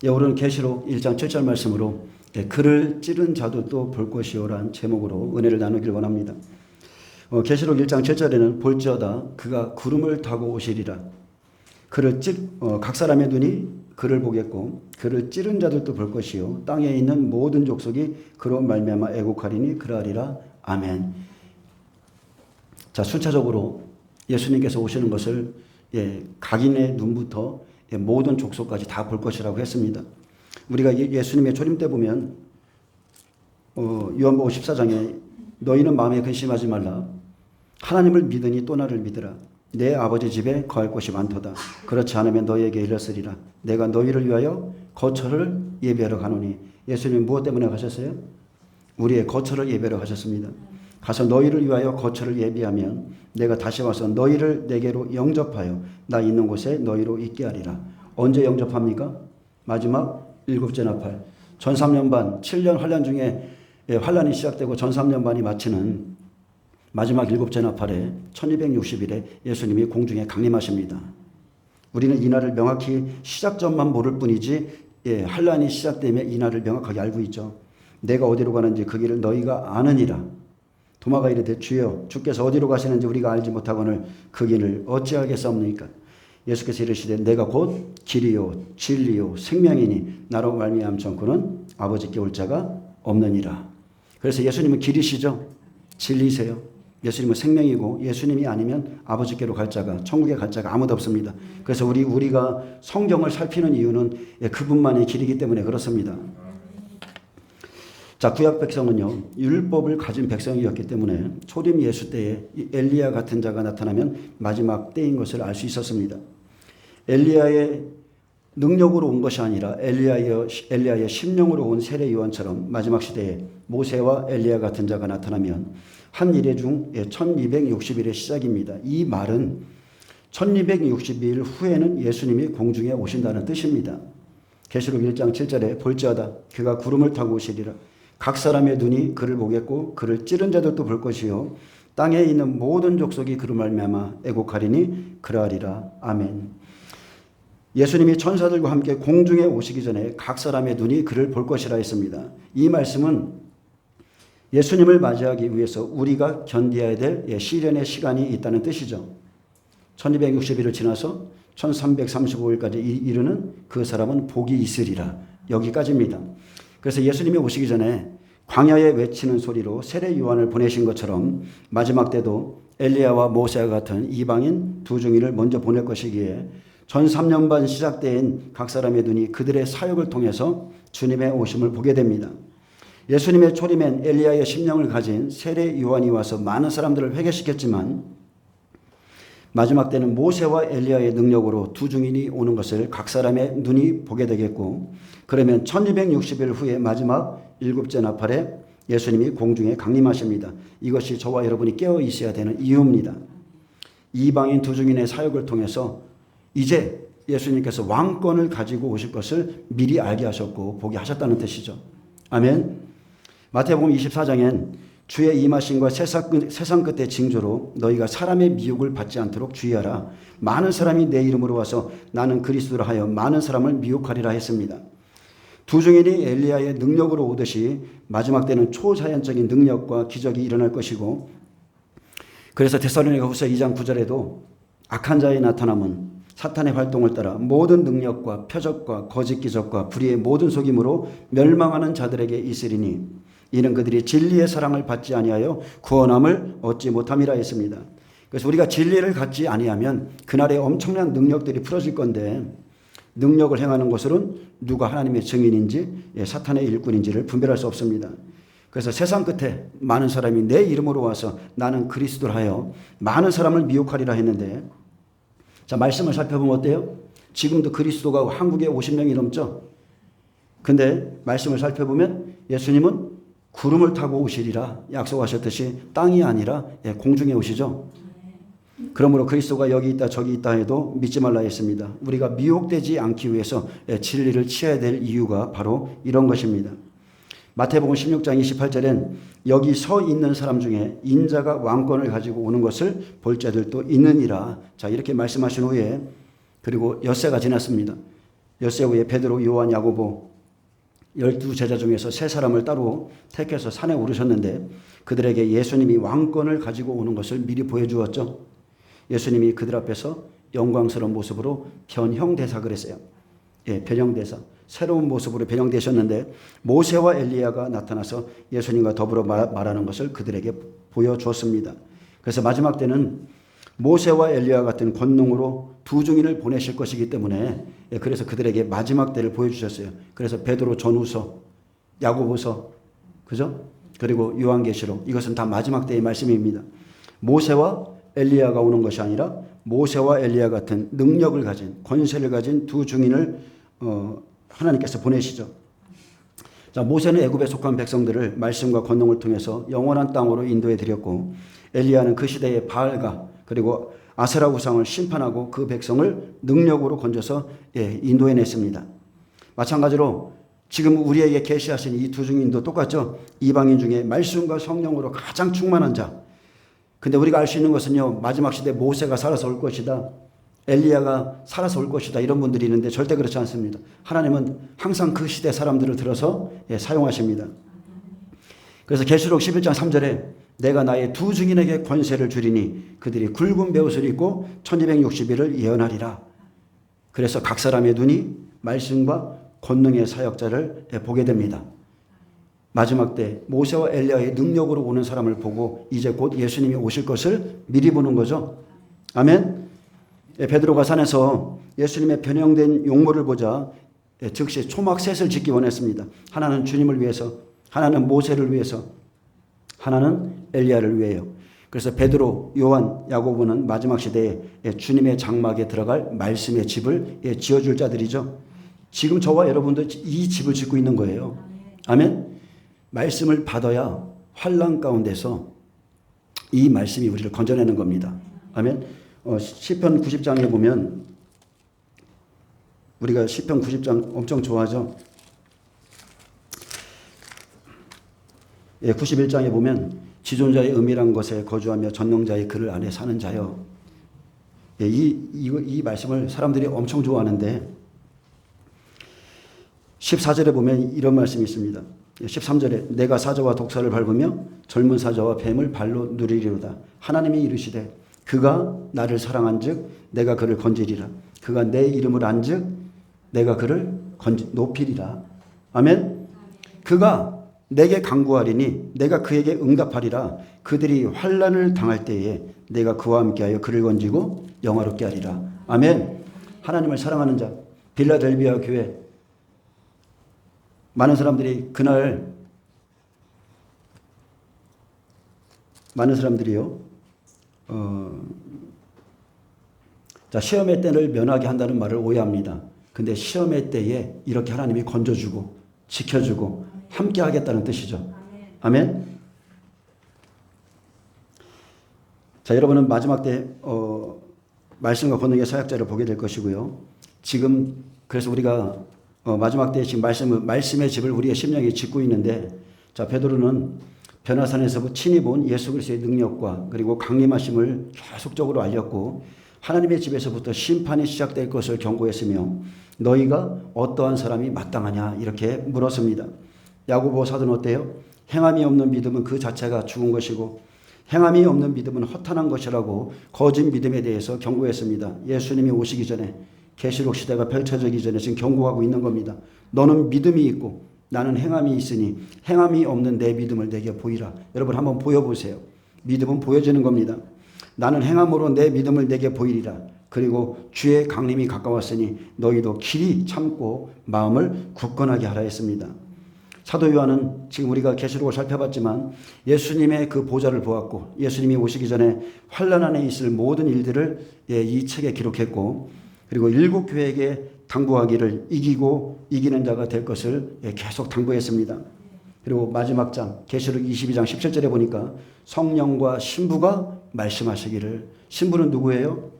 오늘은 계시록 1장 7절 말씀으로 그를 찌른 자들도 볼 것이요라는 제목으로 은혜를 나누길 원합니다. 계시록 1장 7절에는 볼지어다 그가 구름을 타고 오시리라. 각 사람의 눈이 그를 보겠고 그를 찌른 자들도 볼 것이요 땅에 있는 모든 족속이 그로 말미암아 애곡하리니 그러하리라. 아멘. 자, 순차적으로 예수님께서 오시는 것을 각인의 눈부터 모든 족속까지 다 볼 것이라고 했습니다. 우리가 예수님의 초림 때 보면 요한복음 14장에 너희는 마음에 근심하지 말라. 하나님을 믿으니 또 나를 믿으라. 내 아버지 집에 거할 곳이 많도다. 그렇지 않으면 너희에게 이르으리라. 내가 너희를 위하여 거처를 예비하러 가노니. 예수님 무엇 때문에 가셨어요? 우리의 거처를 예비하러 가셨습니다. 가서 너희를 위하여 거처를 예비하면 내가 다시 와서 너희를 내게로 영접하여 나 있는 곳에 너희로 있게 하리라. 언제 영접합니까? 마지막 일곱째 나팔. 전 3년 반 7년 환란 중에 환란이 시작되고 전 3년 반이 마치는 마지막 일곱째 나팔에 1260일에 예수님이 공중에 강림하십니다. 우리는 이 날을 명확히 시작점만 모를 뿐이지 환란이 시작되면 이 날을 명확하게 알고 있죠. 내가 어디로 가는지 그 길을 너희가 아느니라. 도마가 이르되 주여 주께서 어디로 가시는지 우리가 알지 못하거늘 그 길을 어찌하겠사옵니까? 예수께서 이르시되 내가 곧 길이요 진리요 생명이니 나로 말미암지 않고는 아버지께 올 자가 없느니라. 그래서 예수님은 길이시죠. 진리세요. 예수님은 생명이고 예수님이 아니면 아버지께로 갈 자가 천국에 갈 자가 아무도 없습니다. 그래서 우리가 성경을 살피는 이유는 그분만의 길이기 때문에 그렇습니다. 자, 구약 백성은요 율법을 가진 백성이었기 때문에 초림 예수 때에 엘리야 같은 자가 나타나면 마지막 때인 것을 알 수 있었습니다. 엘리야의 능력으로 온 것이 아니라 엘리야의 심령으로 온 세례 요한처럼 마지막 시대에 모세와 엘리야 같은 자가 나타나면 한 일회 중 1260일의 시작입니다. 이 말은 1260일 후에는 예수님이 공중에 오신다는 뜻입니다. 계시록 1장 7절에 볼지어다 그가 구름을 타고 오시리라. 각 사람의 눈이 그를 보겠고 그를 찌른 자들도 볼 것이요 땅에 있는 모든 족속이 그로 말미암아 애곡하리니 그러하리라. 아멘. 예수님이 천사들과 함께 공중에 오시기 전에 각 사람의 눈이 그를 볼 것이라 했습니다. 이 말씀은 예수님을 맞이하기 위해서 우리가 견뎌야 될 시련의 시간이 있다는 뜻이죠. 1260일을 지나서 1335일까지 이르는 그 사람은 복이 있으리라. 여기까지입니다. 그래서 예수님이 오시기 전에 광야에 외치는 소리로 세례 요한을 보내신 것처럼 마지막 때도 엘리야와 모세와 같은 이방인 두 중이를 먼저 보낼 것이기에 전 3년 반 시작된 각 사람의 눈이 그들의 사역을 통해서 주님의 오심을 보게 됩니다. 예수님의 초림엔 엘리야의 심령을 가진 세례 요한이 와서 많은 사람들을 회개시켰지만 마지막 때는 모세와 엘리야의 능력으로 두 증인이 오는 것을 각 사람의 눈이 보게 되겠고 그러면 1260일 후에 마지막 일곱째 나팔에 예수님이 공중에 강림하십니다. 이것이 저와 여러분이 깨어 있어야 되는 이유입니다. 이방인 두 증인의 사역을 통해서 이제 예수님께서 왕권을 가지고 오실 것을 미리 알게 하셨고 보게 하셨다는 뜻이죠. 아멘. 마태복음 24장엔 주의 임하심과 세상 끝의 징조로 너희가 사람의 미혹을 받지 않도록 주의하라. 많은 사람이 내 이름으로 와서 나는 그리스도라 하여 많은 사람을 미혹하리라 했습니다. 두 증인이 엘리야의 능력으로 오듯이 마지막 때는 초자연적인 능력과 기적이 일어날 것이고 그래서 데살로니가후서 2장 9절에도 악한 자의 나타남은 사탄의 활동을 따라 모든 능력과 표적과 거짓 기적과 불의의 모든 속임으로 멸망하는 자들에게 있으리니 이는 그들이 진리의 사랑을 받지 아니하여 구원함을 얻지 못함이라 했습니다. 그래서 우리가 진리를 갖지 아니하면 그날에 엄청난 능력들이 풀어질 건데 능력을 행하는 것으로는 누가 하나님의 증인인지 사탄의 일꾼인지를 분별할 수 없습니다. 그래서 세상 끝에 많은 사람이 내 이름으로 와서 나는 그리스도라 하여 많은 사람을 미혹하리라 했는데 자, 말씀을 살펴보면 어때요? 지금도 그리스도가 한국에 50명이 넘죠? 근데 말씀을 살펴보면 예수님은 구름을 타고 오시리라 약속하셨듯이 땅이 아니라 공중에 오시죠. 그러므로 그리스도가 여기 있다 저기 있다 해도 믿지 말라 했습니다. 우리가 미혹되지 않기 위해서 진리를 취해야 될 이유가 바로 이런 것입니다. 마태복음 16장 28절엔 여기 서 있는 사람 중에 인자가 왕권을 가지고 오는 것을 볼 자들도 있느니라. 자, 이렇게 말씀하신 후에 그리고 엿새가 지났습니다. 엿새 후에 베드로, 요한, 야고보 12제자 중에서 3사람을 따로 택해서 산에 오르셨는데 그들에게 예수님이 왕권을 가지고 오는 것을 미리 보여주었죠. 예수님이 그들 앞에서 영광스러운 모습으로 변형대사 그랬어요. 예, 변형대사. 새로운 모습으로 변형되셨는데 모세와 엘리야가 나타나서 예수님과 더불어 말하는 것을 그들에게 보여주었습니다. 그래서 마지막 때는 모세와 엘리야 같은 권능으로 두 증인을 보내실 것이기 때문에 그래서 그들에게 마지막 때를 보여주셨어요. 그래서 베드로 전후서, 야고보서, 그죠? 그리고 요한계시록, 이것은 다 마지막 때의 말씀입니다. 모세와 엘리야가 오는 것이 아니라 모세와 엘리야 같은 능력을 가진, 권세를 가진 두 증인을 하나님께서 보내시죠. 자, 모세는 애굽에 속한 백성들을 말씀과 권능을 통해서 영원한 땅으로 인도해 드렸고, 엘리야는 그 시대의 바알과 그리고 아세라 우상을 심판하고 그 백성을 능력으로 건져서 인도해냈습니다. 마찬가지로 지금 우리에게 계시하신 이 두 증인도 똑같죠. 이방인 중에 말씀과 성령으로 가장 충만한 자. 근데 우리가 알 수 있는 것은요, 마지막 시대 모세가 살아서 올 것이다, 엘리야가 살아서 올 것이다, 이런 분들이 있는데 절대 그렇지 않습니다. 하나님은 항상 그 시대 사람들을 들어서 사용하십니다. 그래서 계시록 11장 3절에 내가 나의 두 증인에게 권세를 주리니 그들이 굵은 베옷을 입고 1260일을 예언하리라. 그래서 각 사람의 눈이 말씀과 권능의 사역자를 보게 됩니다. 마지막 때 모세와 엘리야의 능력으로 오는 사람을 보고 이제 곧 예수님이 오실 것을 미리 보는 거죠. 아멘. 베드로가 산에서 예수님의 변형된 용모를 보자 즉시 초막셋을 짓기 원했습니다. 하나는 주님을 위해서, 하나는 모세를 위해서, 하나는 엘리야를 위해요. 그래서 베드로, 요한, 야고보는 마지막 시대에 주님의 장막에 들어갈 말씀의 집을 지어줄 자들이죠. 지금 저와 여러분도 이 집을 짓고 있는 거예요. 아멘. 말씀을 받아야 환난 가운데서 이 말씀이 우리를 건져내는 겁니다. 아멘. 시편 90장에 보면, 우리가 시편 90장 엄청 좋아하죠. 91장에 보면 지존자의 은밀한 것에 거주하며 전능자의 그늘 안에 사는 자여. 이 말씀을 사람들이 엄청 좋아하는데 14절에 보면 이런 말씀이 있습니다. 13절에 내가 사자와 독사를 밟으며 젊은 사자와 뱀을 발로 누리리로다. 하나님이 이르시되 그가 나를 사랑한즉 내가 그를 건지리라. 그가 내 이름을 안즉 내가 그를 높이리라. 아멘. 그가 내게 간구하리니 내가 그에게 응답하리라. 그들이 환난을 당할 때에 내가 그와 함께하여 그를 건지고 영화롭게 하리라. 아멘. 하나님을 사랑하는 자, 빌라델비아 교회 많은 사람들이 그날 많은 사람들이요, 자, 시험의 때를 면하게 한다는 말을 오해합니다. 근데 시험의 때에 이렇게 하나님이 건져주고 지켜주고 함께 하겠다는 뜻이죠. 아멘. 자, 여러분은 마지막 때 말씀과 권능의 사역자를 보게 될 것이고요. 지금 그래서 우리가 마지막 때에 지금 말씀의 집을 우리의 심령에 짓고 있는데, 자, 베드로는 변화산에서 친히 본 예수 그리스도의 능력과 그리고 강림하심을 계속적으로 알렸고 하나님의 집에서부터 심판이 시작될 것을 경고했으며 너희가 어떠한 사람이 마땅하냐 이렇게 물었습니다. 야고보 사도는 어때요? 행함이 없는 믿음은 그 자체가 죽은 것이고 행함이 없는 믿음은 허탄한 것이라고 거짓 믿음에 대해서 경고했습니다. 예수님이 오시기 전에, 계시록 시대가 펼쳐지기 전에 지금 경고하고 있는 겁니다. 너는 믿음이 있고 나는 행함이 있으니 행함이 없는 내 믿음을 내게 보이라. 여러분 한번 보여보세요. 믿음은 보여지는 겁니다. 나는 행함으로 내 믿음을 내게 보이리라. 그리고 주의 강림이 가까웠으니 너희도 길이 참고 마음을 굳건하게 하라 했습니다. 사도 요한은 지금 우리가 계시록을 살펴봤지만 예수님의 그 보좌를 보았고 예수님이 오시기 전에 환난 안에 있을 모든 일들을 이 책에 기록했고, 그리고 7교회에게 당부하기를 이기고 이기는 자가 될 것을 계속 당부했습니다. 그리고 마지막 장 계시록 22장 17절에 보니까 성령과 신부가 말씀하시기를, 신부는 누구예요?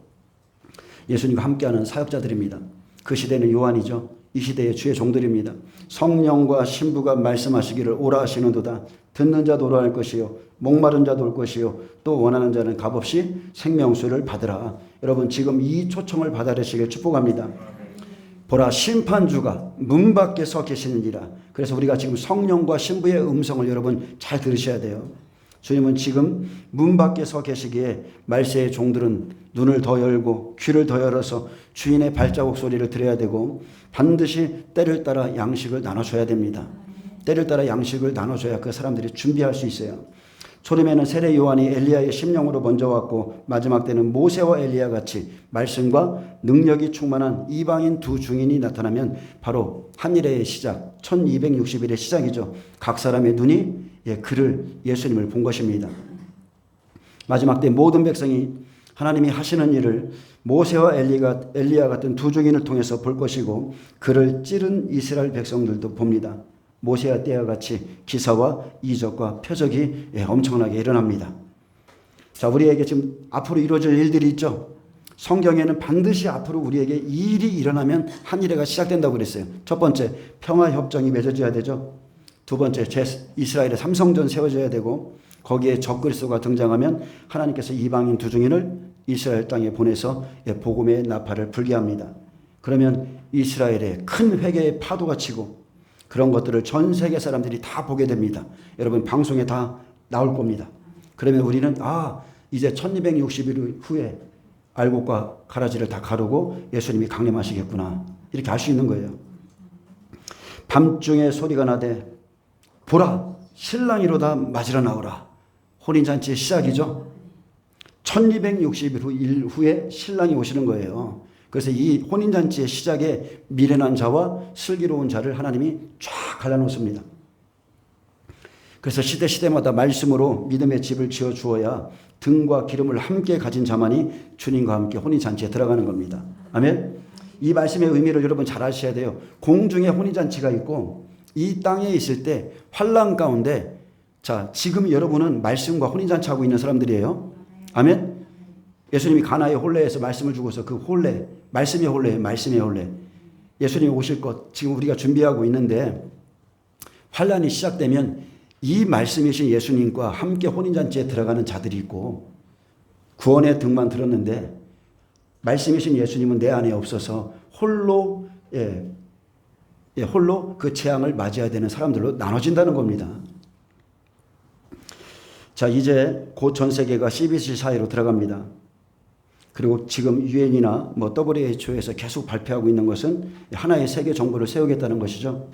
예수님과 함께하는 사역자들입니다. 그 시대는 요한이죠. 이 시대의 주의 종들입니다. 성령과 신부가 말씀하시기를 오라 하시는도다. 듣는 자도 오라 할 것이요 목마른 자도 올 것이요 또 원하는 자는 값없이 생명수를 받으라. 여러분 지금 이 초청을 받아들이시길 축복합니다. 보라 심판주가 문 밖에 서 계시느니라. 그래서 우리가 지금 성령과 신부의 음성을 여러분 잘 들으셔야 돼요. 주님은 지금 문 밖에 서 계시기에 말세의 종들은 눈을 더 열고 귀를 더 열어서 주인의 발자국 소리를 들어야 되고 반드시 때를 따라 양식을 나눠줘야 됩니다. 때를 따라 양식을 나눠줘야 그 사람들이 준비할 수 있어요. 초림에는 세례 요한이 엘리야의 심령으로 먼저 왔고 마지막 때는 모세와 엘리야 같이 말씀과 능력이 충만한 이방인 두 증인이 나타나면 바로 한일의 시작 1260일의 시작이죠. 각 사람의 눈이 그를 예수님을 본 것입니다. 마지막 때 모든 백성이 하나님이 하시는 일을 모세와 엘리야 같은 두 증인을 통해서 볼 것이고 그를 찌른 이스라엘 백성들도 봅니다. 모세와 때와 같이 기사와 이적과 표적이 엄청나게 일어납니다. 자, 우리에게 지금 앞으로 이루어질 일들이 있죠. 성경에는 반드시 앞으로 우리에게 이 일이 일어나면 한일회가 시작된다고 그랬어요. 첫 번째, 평화협정이 맺어져야 되죠. 두 번째, 이스라엘의 삼성전 세워져야 되고 거기에 적그리스도가 등장하면 하나님께서 이방인 두 증인을 이스라엘 땅에 보내서 복음의 나팔을 불게 합니다. 그러면 이스라엘에 큰 회개의 파도가 치고 그런 것들을 전 세계 사람들이 다 보게 됩니다. 여러분 방송에 다 나올 겁니다. 그러면 우리는 이제 1260일 후에 알곡과 가라지를 다 가르고 예수님이 강림하시겠구나 이렇게 알 수 있는 거예요. 밤중에 소리가 나되 보라 신랑이로다 맞으러 나오라. 혼인잔치의 시작이죠. 1260일 후에 신랑이 오시는 거예요. 그래서 이 혼인잔치의 시작에 미련한 자와 슬기로운 자를 하나님이 쫙 갈라놓습니다. 그래서 시대마다 말씀으로 믿음의 집을 지어 주어야 등과 기름을 함께 가진 자만이 주님과 함께 혼인잔치에 들어가는 겁니다. 아멘. 이 말씀의 의미를 여러분 잘 아셔야 돼요. 공중에 혼인잔치가 있고 이 땅에 있을 때 환난 가운데 자 지금 여러분은 말씀과 혼인잔치하고 있는 사람들이에요. 아멘. 예수님이 가나의 혼례에서 말씀을 주고서 그 혼례, 말씀의 혼례, 말씀의 혼례. 예수님이 오실 것 지금 우리가 준비하고 있는데 환란이 시작되면 이 말씀이신 예수님과 함께 혼인잔치에 들어가는 자들이 있고 구원의 등만 들었는데 말씀이신 예수님은 내 안에 없어서 홀로 홀로 그 재앙을 맞이해야 되는 사람들로 나눠진다는 겁니다. 자, 이제 곧 전 세계가 CBC 사회로 들어갑니다. 그리고 지금 유엔이나 WHO에서 계속 발표하고 있는 것은 하나의 세계 정부를 세우겠다는 것이죠.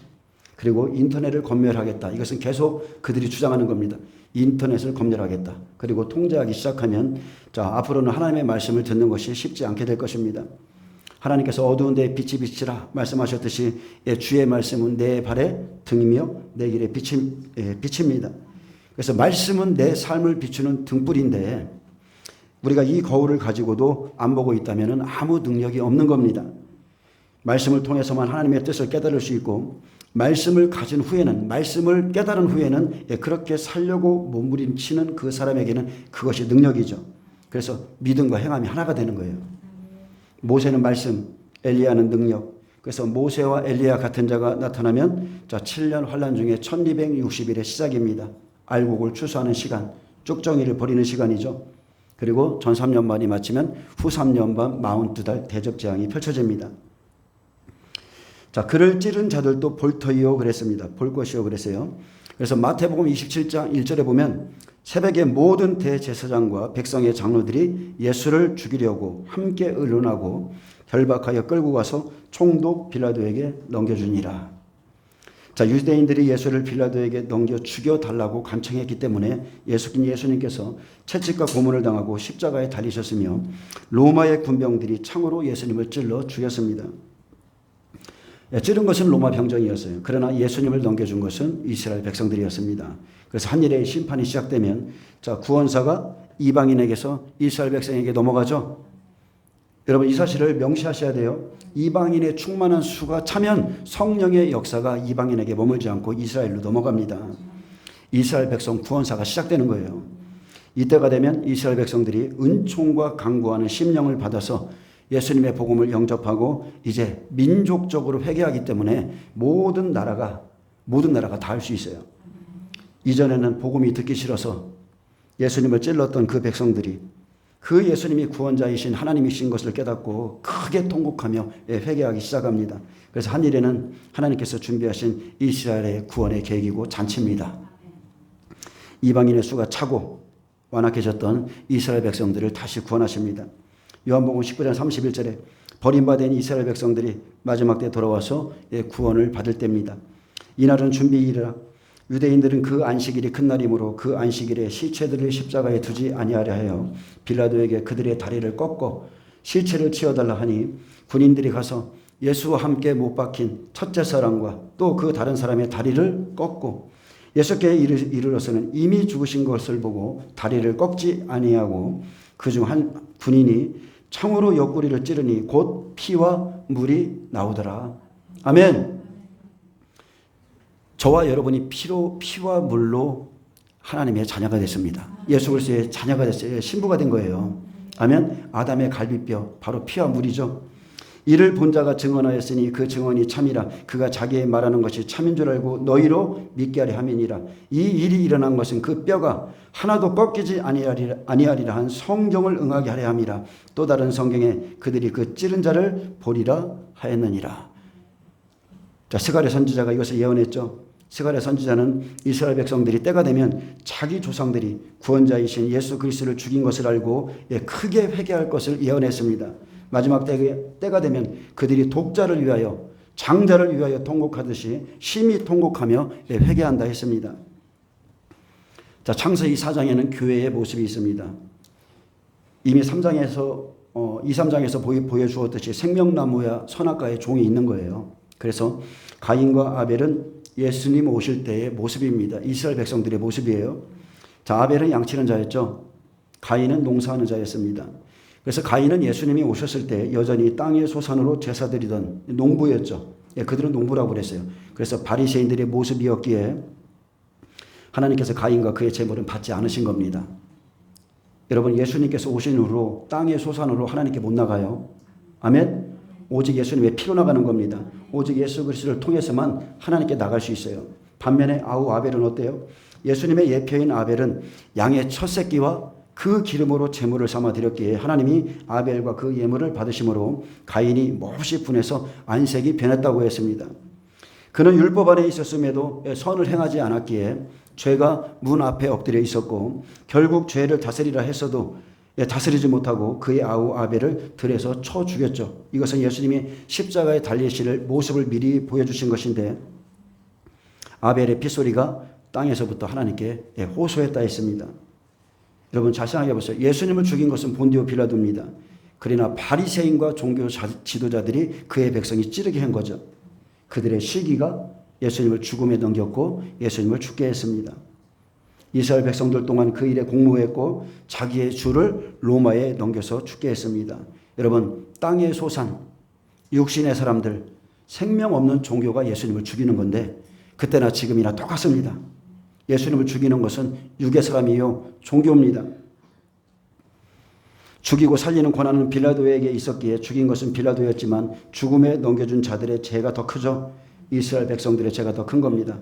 그리고 인터넷을 검열하겠다. 이것은 계속 그들이 주장하는 겁니다. 인터넷을 검열하겠다. 그리고 통제하기 시작하면 자, 앞으로는 하나님의 말씀을 듣는 것이 쉽지 않게 될 것입니다. 하나님께서 어두운 데에 빛이 비치라 말씀하셨듯이 주의 말씀은 내 발의 등이며 내 길의 빛입니다. 그래서 말씀은 내 삶을 비추는 등불인데 우리가 이 거울을 가지고도 안 보고 있다면 아무 능력이 없는 겁니다. 말씀을 통해서만 하나님의 뜻을 깨달을 수 있고 말씀을 가진 후에는 말씀을 깨달은 후에는 그렇게 살려고 몸부림치는 그 사람에게는 그것이 능력이죠. 그래서 믿음과 행함이 하나가 되는 거예요. 모세는 말씀, 엘리야는 능력. 그래서 모세와 엘리야 같은 자가 나타나면 자 7년 환란 중에 1260일의 시작입니다. 알곡을 추수하는 시간, 쭉정이를 버리는 시간이죠. 그리고 전 3년 반이 마치면 후 3년 반 42달 대접재앙이 펼쳐집니다. 자, 그를 찌른 자들도 볼 터이요 그랬습니다. 볼 것이요 그랬어요. 그래서 마태복음 27장 1절에 보면 새벽에 모든 대제사장과 백성의 장로들이 예수를 죽이려고 함께 의논하고 결박하여 끌고 가서 총독 빌라도에게 넘겨주니라. 자, 유대인들이 예수를 빌라도에게 넘겨 죽여달라고 간청했기 때문에 예수님께서 채찍과 고문을 당하고 십자가에 달리셨으며 로마의 군병들이 창으로 예수님을 찔러 죽였습니다. 찌른 것은 로마 병정이었어요. 그러나 예수님을 넘겨준 것은 이스라엘 백성들이었습니다. 그래서 한일의 심판이 시작되면 자, 구원사가 이방인에게서 이스라엘 백성에게 넘어가죠. 여러분 이 사실을 명시하셔야 돼요. 이방인의 충만한 수가 차면 성령의 역사가 이방인에게 머물지 않고 이스라엘로 넘어갑니다. 이스라엘 백성 구원사가 시작되는 거예요. 이때가 되면 이스라엘 백성들이 은총과 강구하는 심령을 받아서 예수님의 복음을 영접하고 이제 민족적으로 회개하기 때문에 모든 나라가 다 할 수 있어요. 이전에는 복음이 듣기 싫어서 예수님을 찔렀던 그 백성들이 그 예수님이 구원자이신 하나님이신 것을 깨닫고 크게 통곡하며 회개하기 시작합니다. 그래서 한일에는 하나님께서 준비하신 이스라엘의 구원의 계획이고 잔치입니다. 이방인의 수가 차고 완악해졌던 이스라엘 백성들을 다시 구원하십니다. 요한복음 19장 31절에 버림받은 이스라엘 백성들이 마지막 때 돌아와서 구원을 받을 때입니다. 이날은 준비일이라 유대인들은 그 안식일이 큰 날이므로 그 안식일에 시체들을 십자가에 두지 아니하려 하여 빌라도에게 그들의 다리를 꺾고 시체를 치워달라 하니 군인들이 가서 예수와 함께 못 박힌 첫째 사람과 또 그 다른 사람의 다리를 꺾고 예수께 이르러서는 이미 죽으신 것을 보고 다리를 꺾지 아니하고 그중 한 군인이 창으로 옆구리를 찌르니 곧 피와 물이 나오더라. 아멘. 저와 여러분이 피와 물로 하나님의 자녀가 됐습니다. 예수 그리스도의 자녀가 됐어요. 신부가 된 거예요. 아멘. 아담의 갈비뼈 바로 피와 물이죠. 이를 본 자가 증언하였으니 그 증언이 참이라. 그가 자기의 말하는 것이 참인 줄 알고 너희로 믿게 하려 함이니라. 이 일이 일어난 것은 그 뼈가 하나도 꺾이지 아니하리라 한 성경을 응하게 하려 함이라. 또 다른 성경에 그들이 그 찌른 자를 보리라 하였느니라. 자, 스가랴 선지자가 이것을 예언했죠. 스가랴 선지자는 이스라엘 백성들이 때가 되면 자기 조상들이 구원자이신 예수 그리스도를 죽인 것을 알고 크게 회개할 것을 예언했습니다. 마지막 때가 되면 그들이 독자를 위하여 장자를 위하여 통곡하듯이 심히 통곡하며 회개한다 했습니다. 자, 창세기 4장에는 교회의 모습이 있습니다. 이미 3장에서 2, 3장에서 보여주었듯이 생명나무야 선악과의 종이 있는 거예요. 그래서 가인과 아벨은 예수님 오실 때의 모습입니다. 이스라엘 백성들의 모습이에요. 자, 아벨은 양치는 자였죠. 가인은 농사하는 자였습니다. 그래서 가인은 예수님이 오셨을 때 여전히 땅의 소산으로 제사드리던 농부였죠. 그들은 농부라고 그랬어요. 그래서 바리새인들의 모습이었기에 하나님께서 가인과 그의 제물은 받지 않으신 겁니다. 여러분, 예수님께서 오신 후로 땅의 소산으로 하나님께 못 나가요. 아멘. 오직 예수님의 피로 나가는 겁니다. 오직 예수 그리스도를 통해서만 하나님께 나갈 수 있어요. 반면에 아벨은 어때요? 예수님의 예표인 아벨은 양의 첫 새끼와 그 기름으로 제물을 삼아 드렸기에 하나님이 아벨과 그 예물을 받으심으로 가인이 몹시 분해서 안색이 변했다고 했습니다. 그는 율법 안에 있었음에도 선을 행하지 않았기에 죄가 문 앞에 엎드려 있었고 결국 죄를 다스리라 했어도 다스리지 못하고 그의 아우 아벨을 들에서 쳐 죽였죠. 이것은 예수님이 십자가에 달리실 모습을 미리 보여주신 것인데 아벨의 핏소리가 땅에서부터 하나님께 호소했다 했습니다. 여러분 잘 생각해 보세요. 예수님을 죽인 것은 본디오 빌라도입니다. 그러나 바리새인과 종교 지도자들이 그의 백성이 찌르게 한 거죠. 그들의 시기가 예수님을 죽음에 넘겼고 예수님을 죽게 했습니다. 이스라엘 백성들 동안 그 일에 공모했고 자기의 주를 로마에 넘겨서 죽게 했습니다. 여러분, 땅의 소산, 육신의 사람들, 생명 없는 종교가 예수님을 죽이는 건데 그때나 지금이나 똑같습니다. 예수님을 죽이는 것은 육의 사람이요 종교입니다. 죽이고 살리는 권한은 빌라도에게 있었기에 죽인 것은 빌라도였지만 죽음에 넘겨준 자들의 죄가 더 크죠. 이스라엘 백성들의 죄가 더 큰 겁니다.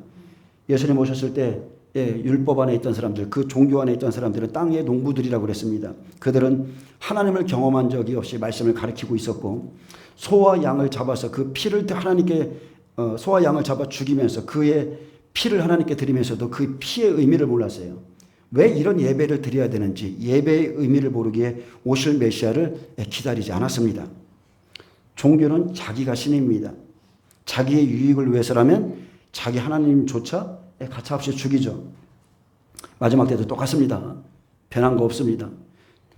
예수님 오셨을 때 율법 안에 있던 사람들, 그 종교 안에 있던 사람들은 땅의 농부들이라고 그랬습니다. 그들은 하나님을 경험한 적이 없이 말씀을 가르치고 있었고 소와 양을 잡아서 그 피를 하나님께 소와 양을 잡아 죽이면서 그의 피를 하나님께 드리면서도 그 피의 의미를 몰랐어요. 왜 이런 예배를 드려야 되는지 예배의 의미를 모르기에 오실 메시아를 기다리지 않았습니다. 종교는 자기가 신입니다. 자기의 유익을 위해서라면 자기 하나님조차 가차없이 죽이죠. 마지막 때도 똑같습니다. 변한 거 없습니다.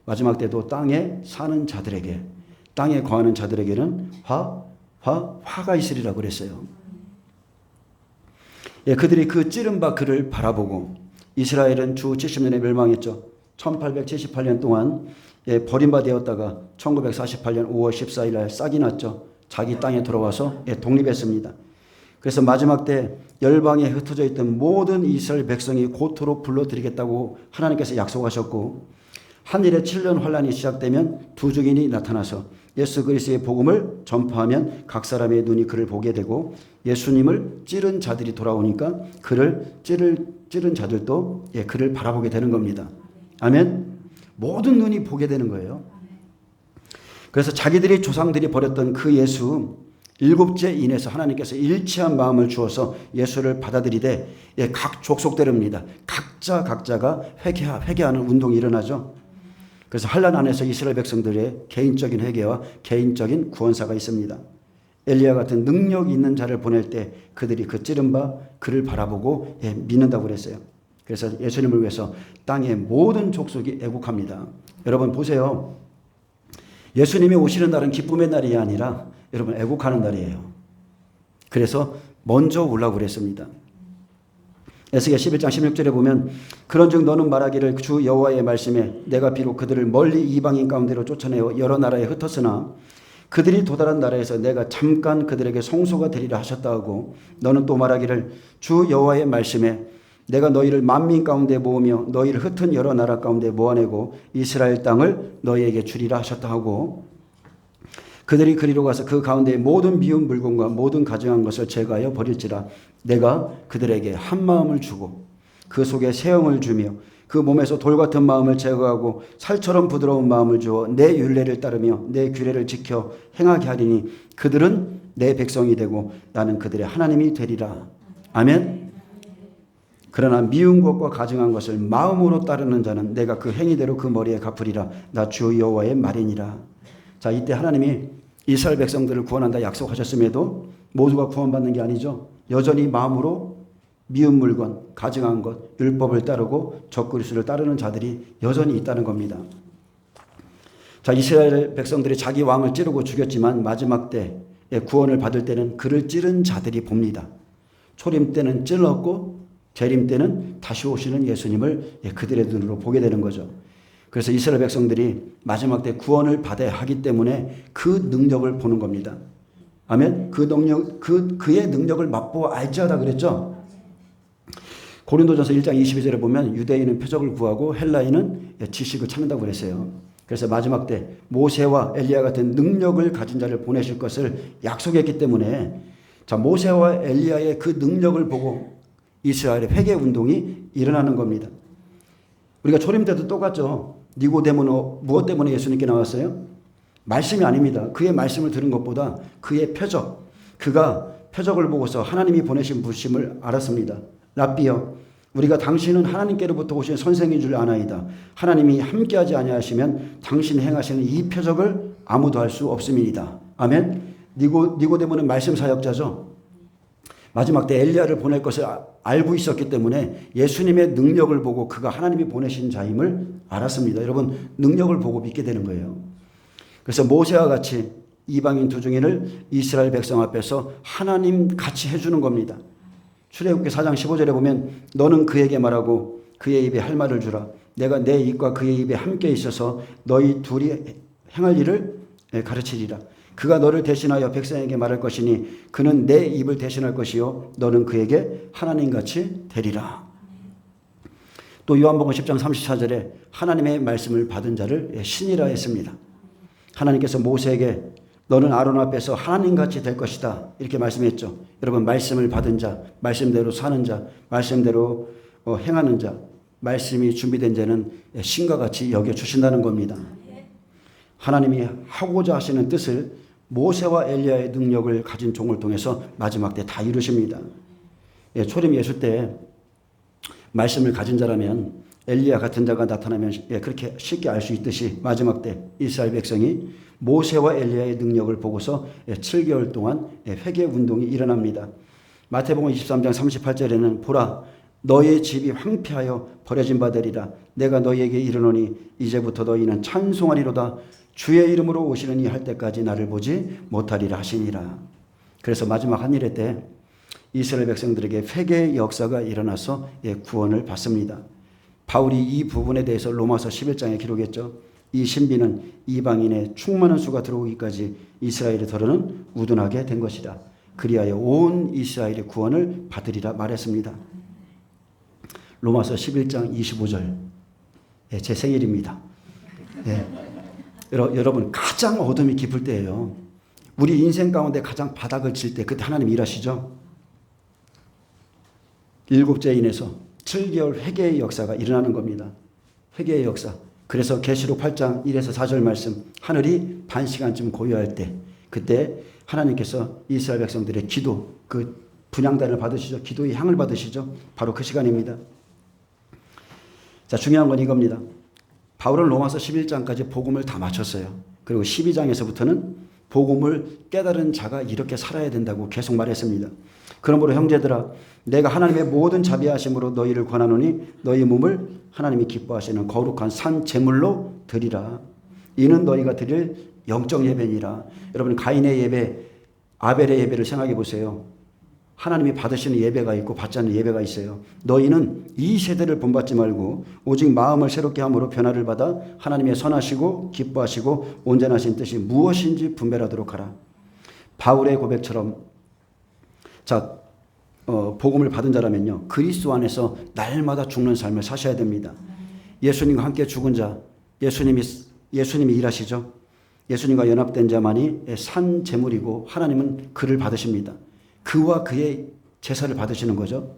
마지막 때도 땅에 사는 자들에게, 땅에 거하는 자들에게는 화가 있으리라고 그랬어요. 그들이 그 찌른 바 그를 바라보고 이스라엘은 주 70년에 멸망했죠. 1878년 동안 버림받았다가 1948년 5월 14일 날 싹이 났죠. 자기 땅에 돌아와서 독립했습니다. 그래서 마지막 때 열방에 흩어져 있던 모든 이스라엘 백성이 고토록 불러들이겠다고 하나님께서 약속하셨고 한일의 7년 환란이 시작되면 두 증인이 나타나서 예수 그리스도의 복음을 전파하면 각 사람의 눈이 그를 보게 되고 예수님을 찌른 자들이 돌아오니까 그를 찌른 자들도 그를 바라보게 되는 겁니다. 아멘. 모든 눈이 보게 되는 거예요. 그래서 자기들이 조상들이 버렸던 그 예수 7째 인해서 하나님께서 일치한 마음을 주어서 예수를 받아들이되 각 족속대로입니다. 각자가 회개하는 운동이 일어나죠. 그래서 환난 안에서 이스라엘 백성들의 개인적인 회개와 개인적인 구원사가 있습니다. 엘리야 같은 능력 있는 자를 보낼 때 그들이 그 찌른 바 그를 바라보고 믿는다고 그랬어요. 그래서 예수님을 위해서 땅의 모든 족속이 애국합니다. 여러분 보세요. 예수님이 오시는 날은 기쁨의 날이 아니라 여러분 애국하는 날이에요. 그래서 먼저 오라고 그랬습니다. 에스겔 11장 16절에 보면 그런즉 너는 말하기를 주 여호와의 말씀에 내가 비록 그들을 멀리 이방인 가운데로 쫓아내어 여러 나라에 흩었으나 그들이 도달한 나라에서 내가 잠깐 그들에게 성소가 되리라 하셨다 하고 너는 또 말하기를 주 여호와의 말씀에 내가 너희를 만민 가운데 모으며 너희를 흩은 여러 나라 가운데 모아내고 이스라엘 땅을 너희에게 주리라 하셨다 하고 그들이 그리로 가서 그 가운데 모든 미운 물건과 모든 가증한 것을 제거하여 버릴지라 내가 그들에게 한 마음을 주고 그 속에 세형을 주며 그 몸에서 돌 같은 마음을 제거하고 살처럼 부드러운 마음을 주어 내 율례를 따르며 내 규례를 지켜 행하게 하리니 그들은 내 백성이 되고 나는 그들의 하나님이 되리라. 아멘. 그러나 미운 것과 가증한 것을 마음으로 따르는 자는 내가 그 행위대로 그 머리에 갚으리라. 나 주 여호와의 말이니라. 자, 이때 하나님이 이스라엘 백성들을 구원한다 약속하셨음에도 모두가 구원받는 게 아니죠. 여전히 마음으로 미운 물건, 가증한 것, 율법을 따르고 적그리스도를 따르는 자들이 여전히 있다는 겁니다. 자, 이스라엘 백성들이 자기 왕을 찌르고 죽였지만 마지막 때에 구원을 받을 때는 그를 찌른 자들이 봅니다. 초림 때는 찔렀고 재림 때는 다시 오시는 예수님을 그들의 눈으로 보게 되는 거죠. 그래서 이스라엘 백성들이 마지막 때 구원을 받아야 하기 때문에 그 능력을 보는 겁니다. 아멘. 그 능력, 그의 능력을 맛보아 알지어다 그랬죠. 고린도전서 1장 22절에 보면 유대인은 표적을 구하고 헬라인은 지식을 찾는다고 그랬어요. 그래서 마지막 때 모세와 엘리야 같은 능력을 가진 자를 보내실 것을 약속했기 때문에 자, 모세와 엘리야의 그 능력을 보고 이스라엘의 회개 운동이 일어나는 겁니다. 우리가 초림 때도 똑같죠. 니고데모는 무엇 때문에 예수님께 나왔어요? 말씀이 아닙니다. 그의 말씀을 들은 것보다 그의 표적, 그가 표적을 보고서 하나님이 보내신 부심을 알았습니다. 랍비여, 우리가 당신은 하나님께로부터 오신 선생인 줄 아나이다. 하나님이 함께하지 아니하시면 당신 행하시는 이 표적을 아무도 할 수 없음이니이다. 아멘. 니고데모는 말씀 사역자죠. 마지막 때 엘리야를 보낼 것을 알고 있었기 때문에 예수님의 능력을 보고 그가 하나님이 보내신 자임을 알았습니다. 여러분, 능력을 보고 믿게 되는 거예요. 그래서 모세와 같이 이방인 두 증인을 이스라엘 백성 앞에서 하나님 같이 해주는 겁니다. 출애굽기 4장 15절에 보면 너는 그에게 말하고 그의 입에 할 말을 주라. 내가 내 입과 그의 입에 함께 있어서 너희 둘이 행할 일을 가르치리라. 그가 너를 대신하여 백성에게 말할 것이니 그는 내 입을 대신할 것이요 너는 그에게 하나님같이 되리라. 또 요한복음 10장 34절에 하나님의 말씀을 받은 자를 신이라 했습니다. 하나님께서 모세에게 너는 아론 앞에서 하나님같이 될 것이다 이렇게 말씀했죠. 여러분, 말씀을 받은 자, 말씀대로 사는 자, 말씀대로 행하는 자, 말씀이 준비된 자는 신과 같이 여겨주신다는 겁니다. 하나님이 하고자 하시는 뜻을 모세와 엘리야의 능력을 가진 종을 통해서 마지막 때 다 이루십니다. 초림 예수 때 말씀을 가진 자라면 엘리야 같은 자가 나타나면 그렇게 쉽게 알 수 있듯이 마지막 때 이스라엘 백성이 모세와 엘리야의 능력을 보고서 7개월 동안 회개 운동이 일어납니다. 마태복음 23장 38절에는 보라 너의 집이 황폐하여 버려진 바 되리라. 내가 너희에게 이르노니 이제부터 너희는 찬송하리로다. 주의 이름으로 오시는 이 할 때까지 나를 보지 못하리라 하시니라. 그래서 마지막 한일의 때 이스라엘 백성들에게 회개의 역사가 일어나서 구원을 받습니다. 바울이 이 부분에 대해서 로마서 11장에 기록했죠. 이 신비는 이방인의 충만한 수가 들어오기까지 이스라엘의 더러는 우둔하게 된 것이다. 그리하여 온 이스라엘의 구원을 받으리라 말했습니다. 로마서 11장 25절. 제 생일입니다. 여러분, 가장 어둠이 깊을 때예요. 우리 인생 가운데 가장 바닥을 칠 때 그때 하나님 일하시죠. 7째 인에서 7개월 회개의 역사가 일어나는 겁니다. 회개의 역사. 그래서 계시록 8장 1에서 4절 말씀, 하늘이 반 시간쯤 고요할 때, 그때 하나님께서 이스라엘 백성들의 기도, 그 분향단을 받으시죠. 기도의 향을 받으시죠. 바로 그 시간입니다. 자, 중요한 건 이겁니다. 바울은 로마서 11장까지 복음을 다 마쳤어요. 그리고 12장에서부터는 복음을 깨달은 자가 이렇게 살아야 된다고 계속 말했습니다. 그러므로 형제들아, 내가 하나님의 모든 자비하심으로 너희를 권하노니 너희 몸을 하나님이 기뻐하시는 거룩한 산 제물로 드리라. 이는 너희가 드릴 영적 예배니라. 여러분, 가인의 예배, 아벨의 예배를 생각해 보세요. 하나님이 받으시는 예배가 있고 받지 않는 예배가 있어요. 너희는 이 세대를 본받지 말고 오직 마음을 새롭게 함으로 변화를 받아 하나님의 선하시고 기뻐하시고 온전하신 뜻이 무엇인지 분별하도록 하라. 바울의 고백처럼, 자, 복음을 받은 자라면요, 그리스도 안에서 날마다 죽는 삶을 사셔야 됩니다. 예수님과 함께 죽은 자, 예수님이 일하시죠. 예수님과 연합된 자만이 산 제물이고 하나님은 그를 받으십니다. 그와 그의 제사를 받으시는 거죠.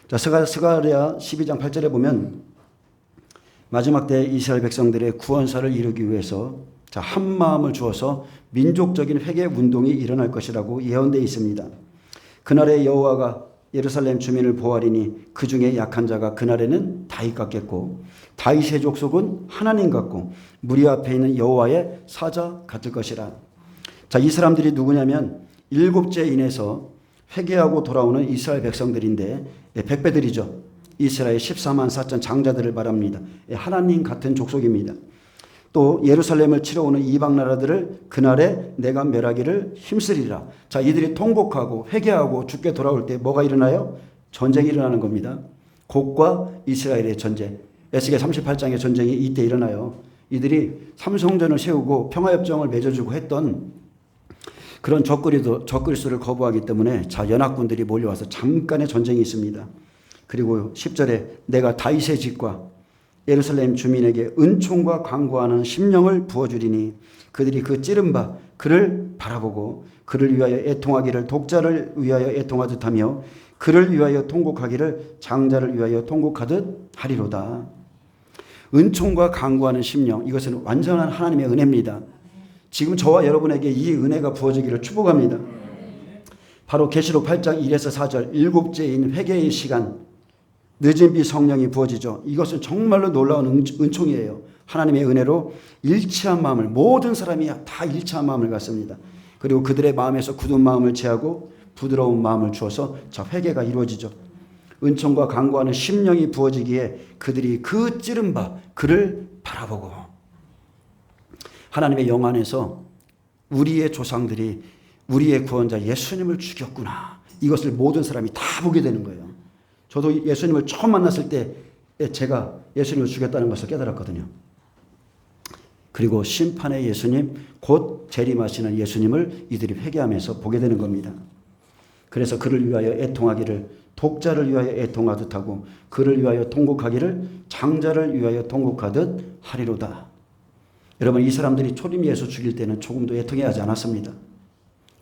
자, 스가랴 12장 8절에 보면 마지막 때 이스라엘 백성들의 구원사를 이루기 위해서 자, 한 마음을 주어서 민족적인 회개 운동이 일어날 것이라고 예언되어 있습니다. 그날에 여호와가 예루살렘 주민을 보호하리니 그 중에 약한 자가 그날에는 다윗 같겠고 다윗의 족속은 하나님 같고 무리 앞에 있는 여호와의 사자 같을 것이라. 자, 이 사람들이 누구냐면 일곱째 인에서 회개하고 돌아오는 이스라엘 백성들인데 백배들이죠. 이스라엘 14만 4천 장자들을 말합니다. 하나님 같은 족속입니다. 또 예루살렘을 치러 오는 이방 나라들을 그날에 내가 멸하기를 힘쓰리라. 자, 이들이 통곡하고 회개하고 죽게 돌아올 때 뭐가 일어나요? 전쟁이 일어나는 겁니다. 곡과 이스라엘의 전쟁. 에스겔 38장의 전쟁이 이때 일어나요. 이들이 삼성전을 세우고 평화협정을 맺어주고 했던 그런 적그리스도를 거부하기 때문에 자, 연합군들이 몰려와서 잠깐의 전쟁이 있습니다. 그리고 10절에 내가 다윗의 집과 예루살렘 주민에게 은총과 강구하는 심령을 부어주리니 그들이 그 찌른 바 그를 바라보고 그를 위하여 애통하기를 독자를 위하여 애통하듯 하며 그를 위하여 통곡하기를 장자를 위하여 통곡하듯 하리로다. 은총과 강구하는 심령, 이것은 완전한 하나님의 은혜입니다. 지금 저와 여러분에게 이 은혜가 부어지기를 축복합니다. 바로 계시록 8장 1에서 4절 일곱째인 회개의 시간, 늦은 비 성령이 부어지죠. 이것은 정말로 놀라운 은총이에요. 하나님의 은혜로 일치한 마음을, 모든 사람이 다 일치한 마음을 갖습니다. 그리고 그들의 마음에서 굳은 마음을 제하고 부드러운 마음을 주어서 자, 회개가 이루어지죠. 은총과 강구하는 심령이 부어지기에 그들이 그 찌른 바 그를 바라보고, 하나님의 영 안에서 우리의 조상들이 우리의 구원자 예수님을 죽였구나, 이것을 모든 사람이 다 보게 되는 거예요. 저도 예수님을 처음 만났을 때 제가 예수님을 죽였다는 것을 깨달았거든요. 그리고 심판의 예수님, 곧 재림하시는 예수님을 이들이 회개하면서 보게 되는 겁니다. 그래서 그를 위하여 애통하기를 독자를 위하여 애통하듯 하고 그를 위하여 통곡하기를 장자를 위하여 통곡하듯 하리로다. 여러분, 이 사람들이 초림 예수 죽일 때는 조금도 애통해하지 않았습니다.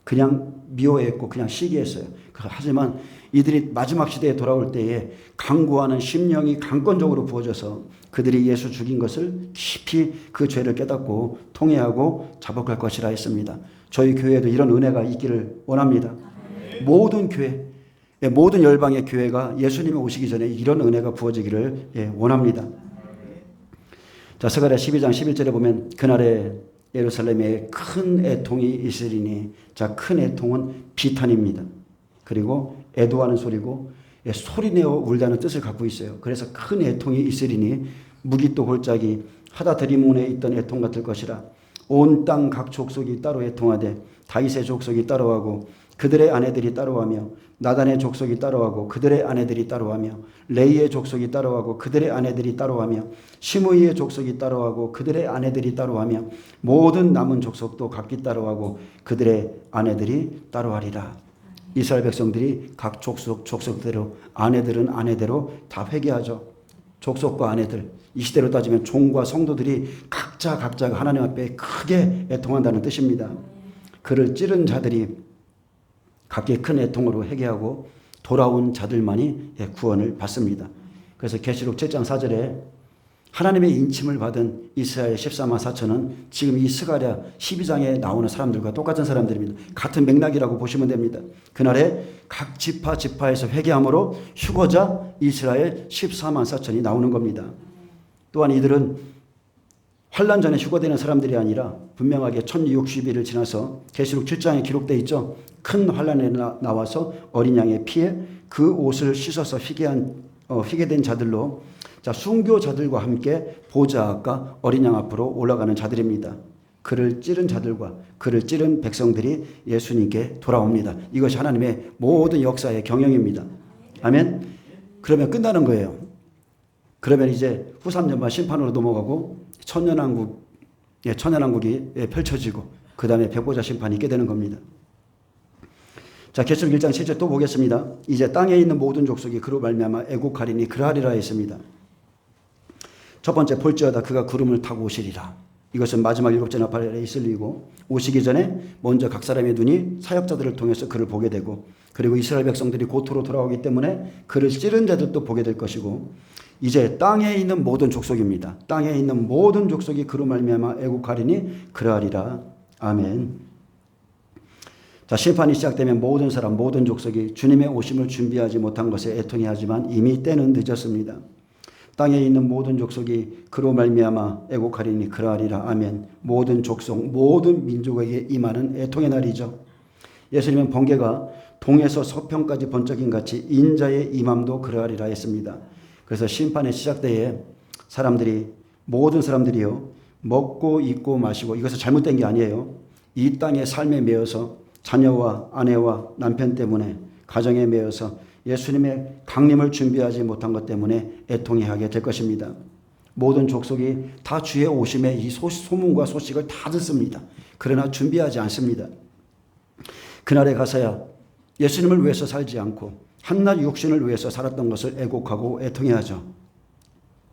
그냥 미워했고 그냥 시기했어요. 하지만 이들이 마지막 시대에 돌아올 때에 강구하는 심령이 강권적으로 부어져서 그들이 예수 죽인 것을 깊이 그 죄를 깨닫고 통회하고 자복할 것이라 했습니다. 저희 교회에도 이런 은혜가 있기를 원합니다. 모든 교회, 모든 열방의 교회가 예수님이 오시기 전에 이런 은혜가 부어지기를 원합니다. 자, 스가랴 12장 11절에 보면 그날에 예루살렘에 큰 애통이 있으리니, 자, 큰 애통은 비탄입니다. 그리고 애도하는 소리고 소리내어 울다는 뜻을 갖고 있어요. 그래서 큰 애통이 있으리니 무기또 골짜기 하다 들이문에 있던 애통 같을 것이라. 온 땅 각 족속이 따로 애통하되 다윗의 족속이 따로하고 그들의 아내들이 따로하며 나단의 족속이 따로하고 그들의 아내들이 따로하며 레이의 족속이 따로하고 그들의 아내들이 따로하며 시므이의 족속이 따로하고 그들의 아내들이 따로하며 모든 남은 족속도 각기 따로하고 그들의 아내들이 따로하리라. 이스라엘 백성들이 각 족속대로, 아내들은 아내대로 다 회개하죠. 족속과 아내들, 이 시대로 따지면 종과 성도들이 각자가 하나님 앞에 크게 애통한다는 뜻입니다. 그를 찌른 자들이 각기 큰 애통으로 회개하고 돌아온 자들만이 구원을 받습니다. 그래서 계시록 7장 4절에 하나님의 인침을 받은 이스라엘 14만 4천은 지금 이 스가랴 12장에 나오는 사람들과 똑같은 사람들입니다. 같은 맥락이라고 보시면 됩니다. 그날에 각 지파에서 회개함으로 휴거자 이스라엘 14만 4천이 나오는 겁니다. 또한 이들은 환란 전에 휴거되는 사람들이 아니라 분명하게 1260일을 지나서 계시록 7장에 기록되어 있죠. 큰 환란에 나와서 어린 양의 피에 그 옷을 씻어서 희게된 자들로 순교자들과 함께 보좌 앞과 어린 양 앞으로 올라가는 자들입니다. 그를 찌른 자들과 그를 찌른 백성들이 예수님께 돌아옵니다. 이것이 하나님의 모든 역사의 경영입니다. 아멘. 그러면 끝나는 거예요. 그러면 이제 후 3년만 심판으로 넘어가고 천년왕국이 펼쳐지고 그 다음에 백보자 심판이 있게 되는 겁니다. 자, 계시록 1장 7절 또 보겠습니다. 이제 땅에 있는 모든 족속이 그로 말미암아 애곡하리니 그러하리라 했습니다. 첫 번째, 볼지어다 그가 구름을 타고 오시리라. 이것은 마지막 7째 나팔에 있을 일이고, 오시기 전에 먼저 각 사람의 눈이 사역자들을 통해서 그를 보게 되고, 그리고 이스라엘 백성들이 고토로 돌아오기 때문에 그를 찌른 자들도 보게 될 것이고, 이제 땅에 있는 모든 족속입니다. 땅에 있는 모든 족속이 그로 말미암아 애곡하리니 그러하리라. 아멘. 자, 심판이 시작되면 모든 사람, 모든 족속이 주님의 오심을 준비하지 못한 것에 애통해하지만 이미 때는 늦었습니다. 땅에 있는 모든 족속이 그로 말미암아 애곡하리니 그러하리라. 아멘. 모든 족속, 모든 민족에게 임하는 애통의 날이죠. 예수님은 번개가 동에서 서편까지 번쩍인 같이 인자의 임함도 그러하리라 했습니다. 그래서 심판의 시작 때에 모든 사람들이요, 먹고 입고 마시고, 이것은 잘못된 게 아니에요. 이 땅의 삶에 매여서 자녀와 아내와 남편 때문에 가정에 매여서 예수님의 강림을 준비하지 못한 것 때문에 애통해하게 될 것입니다. 모든 족속이 다 주의 오심에 이 소문과 소식을 다 듣습니다. 그러나 준비하지 않습니다. 그날에 가서야 예수님을 위해서 살지 않고 한낱 육신을 위해서 살았던 것을 애곡하고 애통해하죠.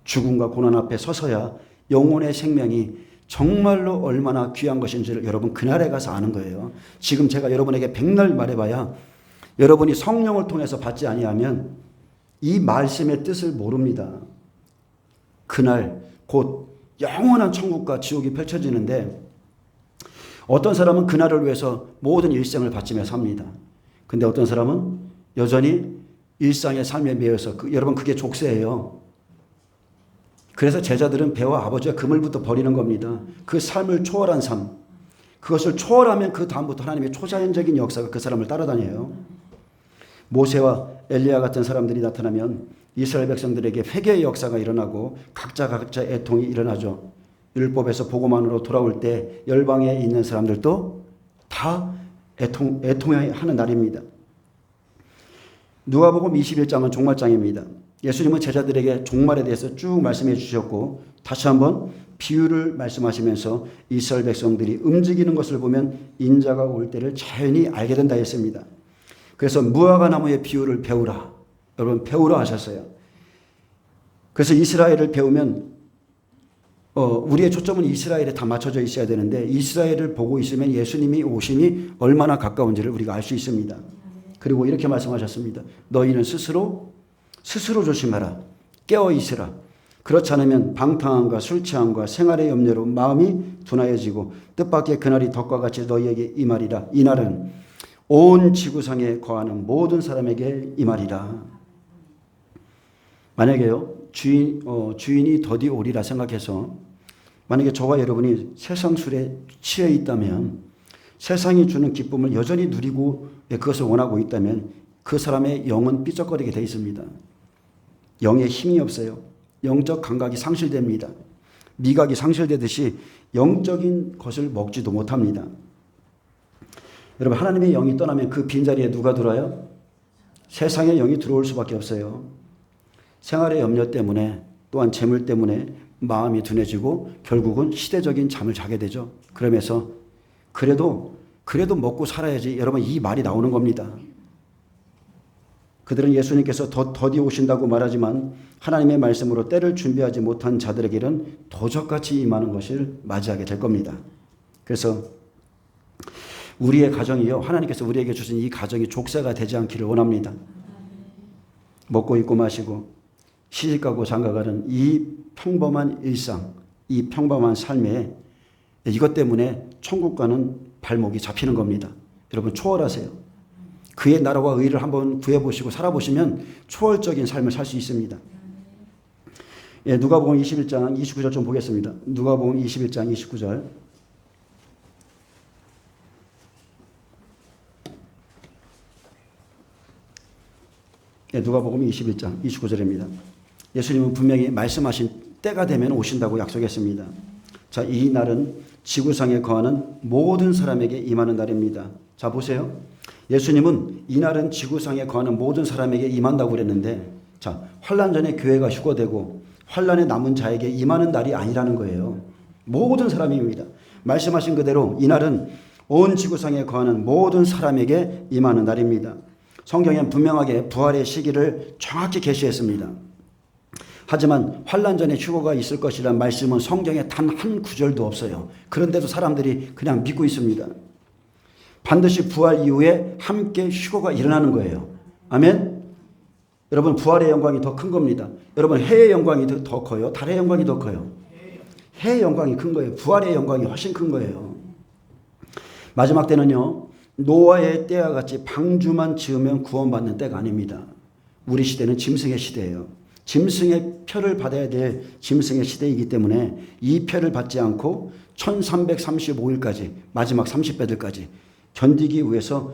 죽음과 고난 앞에 서서야 영혼의 생명이 정말로 얼마나 귀한 것인지를 여러분 그날에 가서 아는 거예요. 지금 제가 여러분에게 백날 말해봐야 여러분이 성령을 통해서 받지 아니하면 이 말씀의 뜻을 모릅니다. 그날 곧 영원한 천국과 지옥이 펼쳐지는데 어떤 사람은 그날을 위해서 모든 일생을 바치며 삽니다. 근데 어떤 사람은 여전히 일상의 삶에 매여서 여러분 그게 족쇄예요. 그래서 제자들은 배와 아버지와 그물부터 버리는 겁니다. 그 삶을 초월한 삶. 그것을 초월하면 그 다음부터 하나님의 초자연적인 역사가 그 사람을 따라다녀요. 모세와 엘리야 같은 사람들이 나타나면 이스라엘 백성들에게 회개의 역사가 일어나고 각자 애통이 일어나죠. 율법에서 복음만으로 돌아올 때 열방에 있는 사람들도 다 애통하는 날입니다. 누가복음 21장은 종말장입니다. 예수님은 제자들에게 종말에 대해서 쭉 말씀해 주셨고 다시 한번 비유를 말씀하시면서 이스라엘 백성들이 움직이는 것을 보면 인자가 올 때를 자연히 알게 된다 했습니다. 그래서 무화과 나무의 비유를 배우라. 여러분 배우라 하셨어요. 그래서 이스라엘을 배우면 우리의 초점은 이스라엘에 다 맞춰져 있어야 되는데 이스라엘을 보고 있으면 예수님이 오심이 얼마나 가까운지를 우리가 알 수 있습니다. 그리고 이렇게 말씀하셨습니다. 너희는 스스로 조심하라. 깨어 있으라. 그렇지 않으면 방탕함과 술 취함과 생활의 염려로 마음이 둔하여지고 뜻밖의 그날이 덕과 같이 너희에게 임하리라. 이날은 온 지구상에 거하는 모든 사람에게 임하리라. 만약에요 주인이 더디 오리라 생각해서 만약에 저와 여러분이 세상 술에 취해 있다면 세상이 주는 기쁨을 여전히 누리고 그것을 원하고 있다면 그 사람의 영은 삐쩍거리게 돼 있습니다. 영에 힘이 없어요. 영적 감각이 상실됩니다. 미각이 상실되듯이 영적인 것을 먹지도 못합니다. 여러분 하나님의 영이 떠나면 그 빈자리에 누가 들어와요? 세상의 영이 들어올 수밖에 없어요. 생활의 염려 때문에 또한 재물 때문에 마음이 둔해지고 결국은 시대적인 잠을 자게 되죠. 그러면서 그래도 먹고 살아야지 여러분 이 말이 나오는 겁니다. 그들은 예수님께서 더디 오신다고 말하지만 하나님의 말씀으로 때를 준비하지 못한 자들에게는 도적같이 임하는 것을 맞이하게 될 겁니다. 그래서 우리의 가정이요 하나님께서 우리에게 주신 이 가정이 족쇄가 되지 않기를 원합니다. 먹고 입고 마시고 시집가고 장가가는 이 평범한 일상, 이 평범한 삶에 이것 때문에 천국과는 발목이 잡히는 겁니다. 여러분 초월하세요. 그의 나라와 의를 한번 구해보시고 살아보시면 초월적인 삶을 살 수 있습니다. 예, 누가복음 21장 29절 좀 보겠습니다. 누가복음 21장 29절. 예, 누가복음 21장 29절입니다. 예수님은 분명히 말씀하신 때가 되면 오신다고 약속했습니다. 자, 이 날은 지구상에 거하는 모든 사람에게 임하는 날입니다. 자, 보세요. 예수님은 이 날은 지구상에 거하는 모든 사람에게 임한다고 그랬는데, 자, 환난 전에 교회가 휴거되고 환난에 남은 자에게 임하는 날이 아니라는 거예요. 모든 사람입니다. 말씀하신 그대로 이 날은 온 지구상에 거하는 모든 사람에게 임하는 날입니다. 성경엔 분명하게 부활의 시기를 정확히 계시했습니다. 하지만 환난 전에 휴거가 있을 것이라는 말씀은 성경에 단 한 구절도 없어요. 그런데도 사람들이 그냥 믿고 있습니다. 반드시 부활 이후에 함께 휴거가 일어나는 거예요. 아멘. 여러분 부활의 영광이 더 큰 겁니다. 여러분 해의 영광이 더 커요? 달의 영광이 더 커요? 해의 영광이 큰 거예요. 부활의 영광이 훨씬 큰 거예요. 마지막 때는요. 노아의 때와 같이 방주만 지으면 구원받는 때가 아닙니다. 우리 시대는 짐승의 시대예요. 짐승의 표를 받아야 될 짐승의 시대이기 때문에 이 표를 받지 않고 1335일까지 마지막 30배들까지 견디기 위해서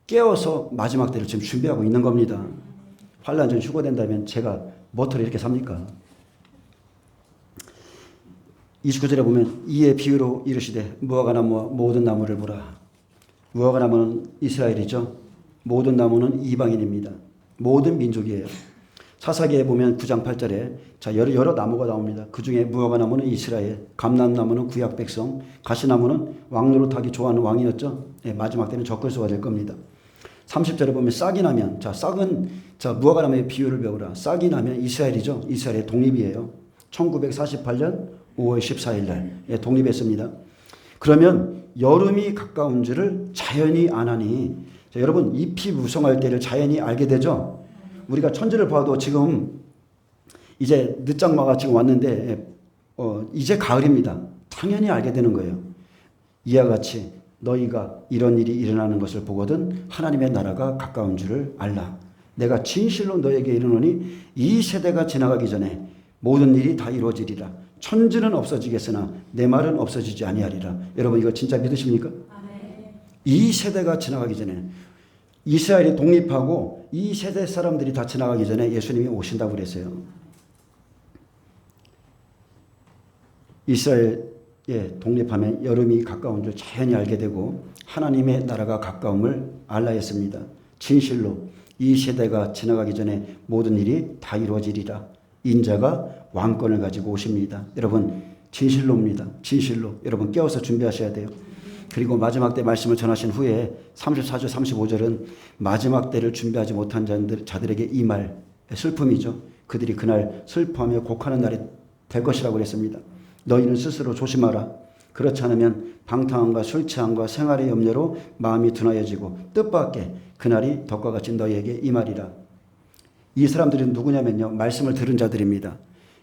깨어서 마지막 때를 지금 준비하고 있는 겁니다. 환난 전 휴거된다면 제가 뭐터로 이렇게 삽니까? 29절에 보면 이에 비유로 이르시되 무화과 나무와 모든 나무를 보라. 무화과 나무는 이스라엘이죠. 모든 나무는 이방인입니다. 모든 민족이에요. 사사기에 보면 9장 8절에 자 여러 나무가 나옵니다. 그 중에 무화과 나무는 이스라엘, 감람나무는 구약 백성, 가시나무는 왕노릇하기 좋아하는 왕이었죠. 네, 마지막 때는 적그리스도가 될 겁니다. 30절에 보면 싹이 나면 자 싹은 자 무화과 나무의 비유를 배우라. 싹이 나면 이스라엘이죠. 이스라엘의 독립이에요. 1948년 5월 14일 날 예, 독립했습니다. 그러면 여름이 가까운 줄을 자연이 아나니 자, 여러분 잎이 무성할 때를 자연이 알게 되죠. 우리가 천지를 봐도 지금 이제 늦장마가 지금 왔는데 이제 가을입니다. 당연히 알게 되는 거예요. 이와 같이 너희가 이런 일이 일어나는 것을 보거든 하나님의 나라가 가까운 줄을 알라. 내가 진실로 너에게 이르노니 이 세대가 지나가기 전에 모든 일이 다 이루어지리라. 천지는 없어지겠으나 내 말은 없어지지 아니하리라. 여러분 이거 진짜 믿으십니까? 이 세대가 지나가기 전에 이스라엘이 독립하고 이 세대 사람들이 다 지나가기 전에 예수님이 오신다고 그랬어요. 이스라엘에 독립하면 여름이 가까운 줄 자연히 알게 되고 하나님의 나라가 가까움을 알라 했습니다. 진실로 이 세대가 지나가기 전에 모든 일이 다 이루어지리라. 인자가 왕권을 가지고 오십니다. 여러분 진실로입니다. 진실로. 여러분 깨워서 준비하셔야 돼요. 그리고 마지막 때 말씀을 전하신 후에 34절 35절은 마지막 때를 준비하지 못한 자들에게 이 말 슬픔이죠. 그들이 그날 슬퍼하며 곡하는 날이 될 것이라고 그랬습니다. 너희는 스스로 조심하라. 그렇지 않으면 방탕함과 술 취함과 생활의 염려로 마음이 둔하여지고 뜻밖의 그날이 덕과 같이 너희에게 임하리라. 이 사람들은 누구냐면요. 말씀을 들은 자들입니다.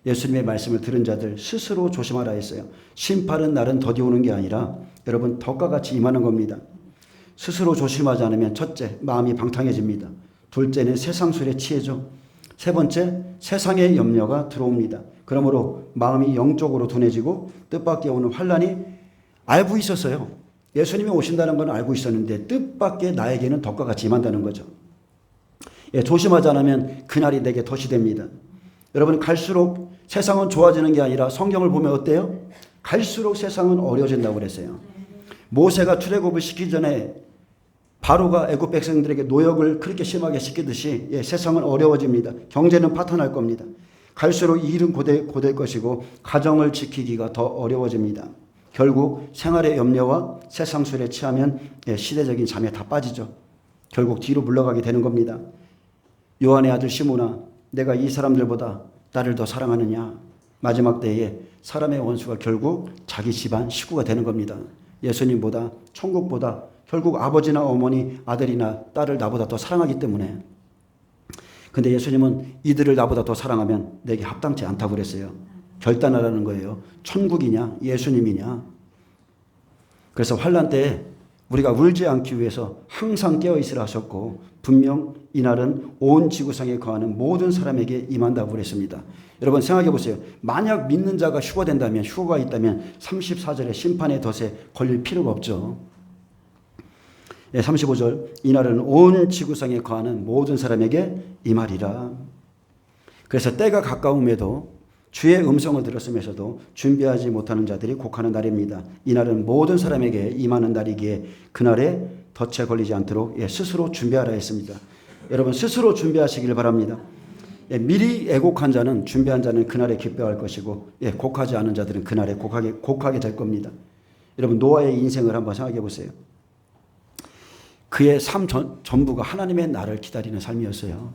예수님의 말씀을 들은 자들 스스로 조심하라 했어요. 심판은 날은 더디 오는 게 아니라 여러분 덕과 같이 임하는 겁니다. 스스로 조심하지 않으면 첫째 마음이 방탕해집니다. 둘째는 세상술에 취해져. 세 번째 세상의 염려가 들어옵니다. 그러므로 마음이 영적으로 둔해지고 뜻밖의 오는 환난이 알고 있었어요. 예수님이 오신다는 건 알고 있었는데 뜻밖의 나에게는 덕과 같이 임한다는 거죠. 예, 조심하지 않으면 그날이 내게 덫이 됩니다. 여러분 갈수록 세상은 좋아지는 게 아니라 성경을 보면 어때요? 갈수록 세상은 어려워진다고 그랬어요. 모세가 출애굽을 시키기 전에 바로가 애굽 백성들에게 노역을 그렇게 심하게 시키듯이 예, 세상은 어려워집니다. 경제는 파탄날 겁니다. 갈수록 일은 고될 것이고 가정을 지키기가 더 어려워집니다. 결국 생활의 염려와 세상술에 취하면 예, 시대적인 잠에 다 빠지죠. 결국 뒤로 물러가게 되는 겁니다. 요한의 아들 시몬아 내가 이 사람들보다 나를 더 사랑하느냐. 마지막 때에 사람의 원수가 결국 자기 집안 식구가 되는 겁니다. 예수님보다 천국보다 결국 아버지나 어머니 아들이나 딸을 나보다 더 사랑하기 때문에 근데 예수님은 이들을 나보다 더 사랑하면 내게 합당치 않다고 그랬어요. 결단하라는 거예요. 천국이냐 예수님이냐. 그래서 환난 때에 우리가 울지 않기 위해서 항상 깨어있으라 하셨고 분명 이날은 온 지구상에 거하는 모든 사람에게 임한다고 그랬습니다. 여러분 생각해 보세요. 만약 믿는 자가 휴거된다면, 휴거가 있다면 34절에 심판의 덫에 걸릴 필요가 없죠. 35절 이날은 온 지구상에 거하는 모든 사람에게 임하리라. 그래서 때가 가까움에도 주의 음성을 들었으면서도 준비하지 못하는 자들이 곡하는 날입니다. 이날은 모든 사람에게 임하는 날이기에 그날에 덫에 걸리지 않도록 스스로 준비하라 했습니다. 여러분 스스로 준비하시길 바랍니다. 미리 애곡한 자는, 준비한 자는 그날에 기뻐할 것이고 곡하지 않은 자들은 그날에 곡하게 될 겁니다. 여러분 노아의 인생을 한번 생각해 보세요. 그의 삶 전부가 하나님의 날을 기다리는 삶이었어요.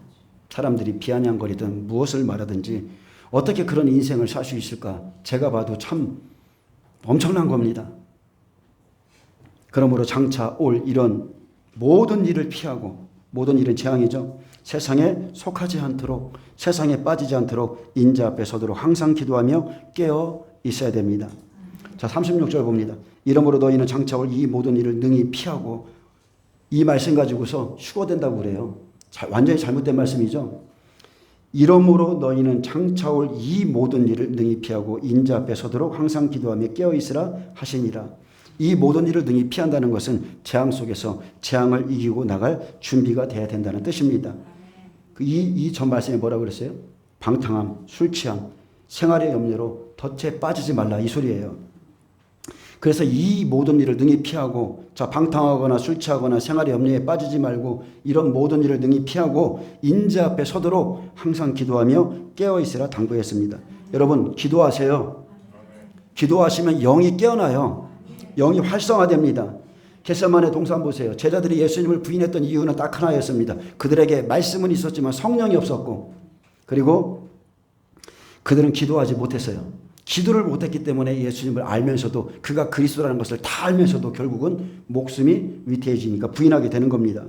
사람들이 비아냥거리든 무엇을 말하든지 어떻게 그런 인생을 살 수 있을까? 제가 봐도 참 엄청난 겁니다. 그러므로 장차 올 이런 모든 일을 피하고, 모든 일은 재앙이죠. 세상에 속하지 않도록, 세상에 빠지지 않도록 인자 앞에 서도록 항상 기도하며 깨어 있어야 됩니다. 자, 36절 봅니다. 이러므로 너희는 장차 올 이 모든 일을 능히 피하고, 이 말씀 가지고서 휴거된다고 그래요. 완전히 잘못된 말씀이죠. 이러므로 너희는 장차 올 이 모든 일을 능히 피하고 인자 앞에 서도록 항상 기도하며 깨어있으라 하시니라. 이 모든 일을 능히 피한다는 것은 재앙 속에서 재앙을 이기고 나갈 준비가 돼야 된다는 뜻입니다. 이 전 말씀에 뭐라고 그랬어요? 방탕함, 술 취함, 생활의 염려로 덫에 빠지지 말라 이 소리예요. 그래서 이 모든 일을 능히 피하고, 자, 방탕하거나 술 취하거나 생활의 염려에 빠지지 말고 이런 모든 일을 능히 피하고 인자 앞에 서도록 항상 기도하며 깨어있으라 당부했습니다. 여러분 기도하세요. 기도하시면 영이 깨어나요. 영이 활성화됩니다. 겟세마네 동산 보세요. 제자들이 예수님을 부인했던 이유는 딱 하나였습니다. 그들에게 말씀은 있었지만 성령이 없었고, 그리고 그들은 기도하지 못했어요. 기도를 못했기 때문에 예수님을 알면서도, 그가 그리스도라는 것을 다 알면서도 결국은 목숨이 위태해지니까 부인하게 되는 겁니다.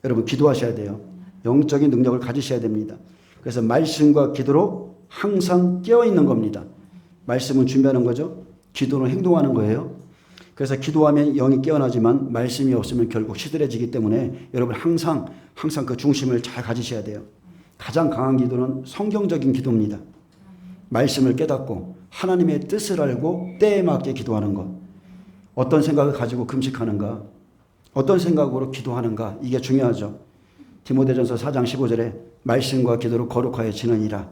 여러분 기도하셔야 돼요. 영적인 능력을 가지셔야 됩니다. 그래서 말씀과 기도로 항상 깨어있는 겁니다. 말씀은 준비하는 거죠. 기도는 행동하는 거예요. 그래서 기도하면 영이 깨어나지만 말씀이 없으면 결국 시들해지기 때문에 여러분 항상 그 중심을 잘 가지셔야 돼요. 가장 강한 기도는 성경적인 기도입니다. 말씀을 깨닫고 하나님의 뜻을 알고 때에 맞게 기도하는 것. 어떤 생각을 가지고 금식하는가, 어떤 생각으로 기도하는가, 이게 중요하죠. 디모데전서 4장 15절에 말씀과 기도로 거룩하여 지느니라.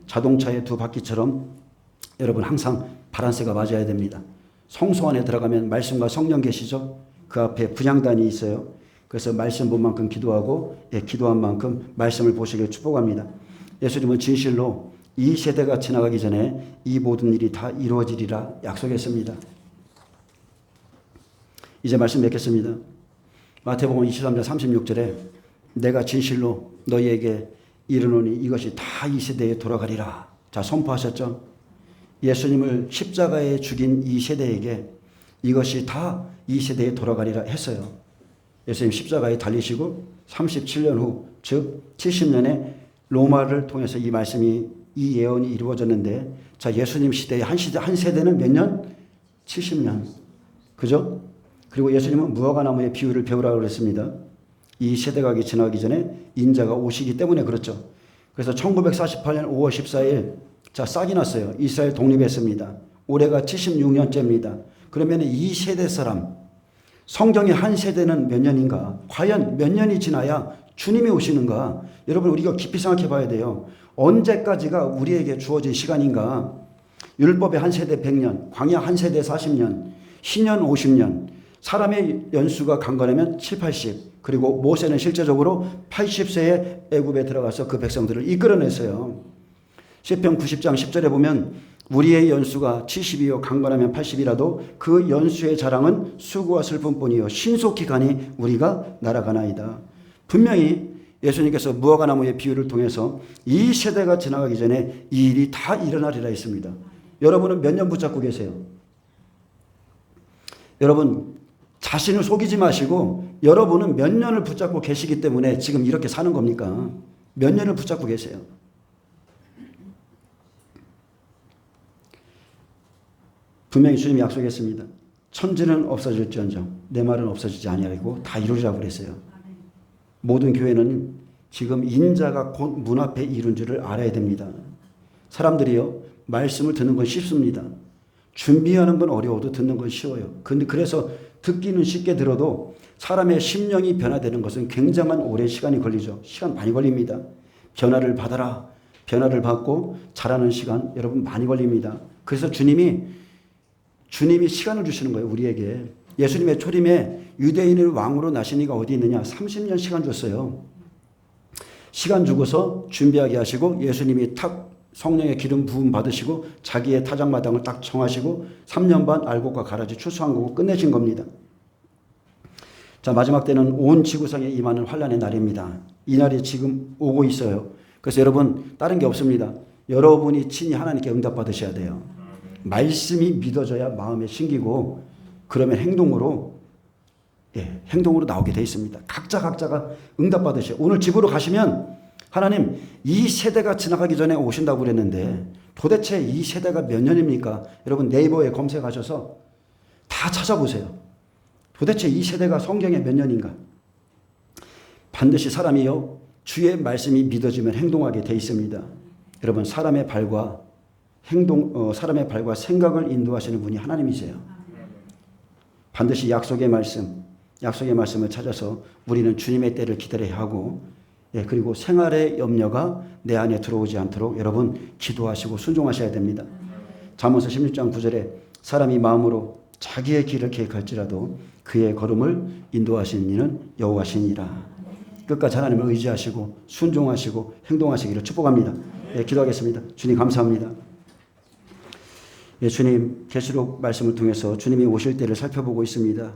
자동차의 두 바퀴처럼 여러분 항상 바란스가 맞아야 됩니다. 성소 안에 들어가면 말씀과 성령 계시죠. 그 앞에 분향단이 있어요. 그래서 말씀 본 만큼 기도하고 기도한 만큼 말씀을 보시길 축복합니다. 예수님은 진실로 이 세대가 지나가기 전에 이 모든 일이 다 이루어지리라 약속했습니다. 이제 말씀 맺겠습니다. 마태복음 23장 36절에 내가 진실로 너희에게 이르노니 이것이 다 이 세대에 돌아가리라. 자, 선포하셨죠? 예수님을 십자가에 죽인 이 세대에게 이것이 다 이 세대에 돌아가리라 했어요. 예수님 십자가에 달리시고 37년 후, 즉 70년에 로마를 통해서 이 말씀이, 이 예언이 이루어졌는데, 자, 예수님 시대의 한 세대는 몇 년? 70년. 그죠? 그리고 예수님은 무화과나무의 비유를 배우라고 그랬습니다. 이 세대가 지나가기 전에 인자가 오시기 때문에 그렇죠. 그래서 1948년 5월 14일, 자, 싹이 났어요. 이스라엘 독립했습니다. 올해가 76년째입니다. 그러면 이 세대 사람, 성경의 한 세대는 몇 년인가? 과연 몇 년이 지나야 주님이 오시는가? 여러분 우리가 깊이 생각해 봐야 돼요. 언제까지가 우리에게 주어진 시간인가? 율법의 한 세대 100년, 광야 한 세대 40년, 신년 50년, 사람의 연수가 강건하면 7, 80, 그리고 모세는 실제적으로 80세에 애굽에 들어가서 그 백성들을 이끌어냈어요. 시편 90장 10절에 보면 우리의 연수가 70이요 강건하면 80이라도 그 연수의 자랑은 수고와 슬픔뿐이요 신속히 가니 우리가 날아가나이다. 분명히 예수님께서 무화과나무의 비유를 통해서 이 세대가 지나가기 전에 이 일이 다 일어나리라 했습니다. 여러분은 몇 년 붙잡고 계세요? 여러분 자신을 속이지 마시고 여러분은 몇 년을 붙잡고 계시기 때문에 지금 이렇게 사는 겁니까? 몇 년을 붙잡고 계세요. 분명히 주님이 약속했습니다. 천지는 없어질지언정 내 말은 없어지지 아니하고 다 이루리라고 그랬어요. 모든 교회는 지금 인자가 곧 문 앞에 이룬 줄을 알아야 됩니다. 사람들이요, 말씀을 듣는 건 쉽습니다. 준비하는 건 어려워도 듣는 건 쉬워요. 근데 그래서 듣기는 쉽게 들어도 사람의 심령이 변화되는 것은 굉장한 오랜 시간이 걸리죠. 시간 많이 걸립니다. 변화를 받아라. 변화를 받고 자라는 시간 여러분 많이 걸립니다. 그래서 주님이 시간을 주시는 거예요. 우리에게. 예수님의 초림에 유대인을 왕으로 나신 이가 어디 있느냐. 30년 시간 줬어요. 시간 주고서 준비하게 하시고 예수님이 탁 성령의 기름 부음 받으시고 자기의 타작마당을 딱 정하시고 3년 반 알곡과 가라지 추수한 거고 끝내신 겁니다. 자, 마지막 때는 온 지구상에 임하는 환란의 날입니다. 이 날이 지금 오고 있어요. 그래서 여러분 다른 게 없습니다. 여러분이 친히 하나님께 응답받으셔야 돼요. 말씀이 믿어져야 마음에 심기고 그러면 행동으로 나오게 돼 있습니다. 각자가 응답받으셔요. 오늘 집으로 가시면 하나님 이 세대가 지나가기 전에 오신다고 그랬는데 도대체 이 세대가 몇 년입니까? 여러분 네이버에 검색하셔서 다 찾아보세요. 도대체 이 세대가 성경에 몇 년인가? 반드시 사람이요 주의 말씀이 믿어지면 행동하게 돼 있습니다. 여러분 사람의 발과 생각을 인도하시는 분이 하나님이세요. 반드시 약속의 말씀을 찾아서 우리는 주님의 때를 기다려야 하고 그리고 생활의 염려가 내 안에 들어오지 않도록 여러분 기도하시고 순종하셔야 됩니다. 잠언서 16장 9절에 사람이 마음으로 자기의 길을 계획할지라도 그의 걸음을 인도하시는 이는 여호와시니라. 끝까지 하나님을 의지하시고 순종하시고 행동하시기를 축복합니다. 기도하겠습니다. 주님 감사합니다. 주님 계시록 말씀을 통해서 주님이 오실 때를 살펴보고 있습니다.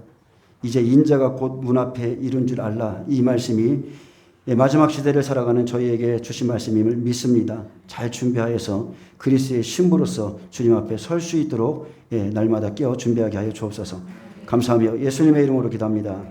이제 인자가 곧 문 앞에 이른 줄 알라. 이 말씀이 마지막 시대를 살아가는 저희에게 주신 말씀임을 믿습니다. 잘 준비하여서 그리스도의 신부로서 주님 앞에 설 수 있도록 날마다 깨어 준비하게 하여 주옵소서. 감사하며 예수님의 이름으로 기도합니다.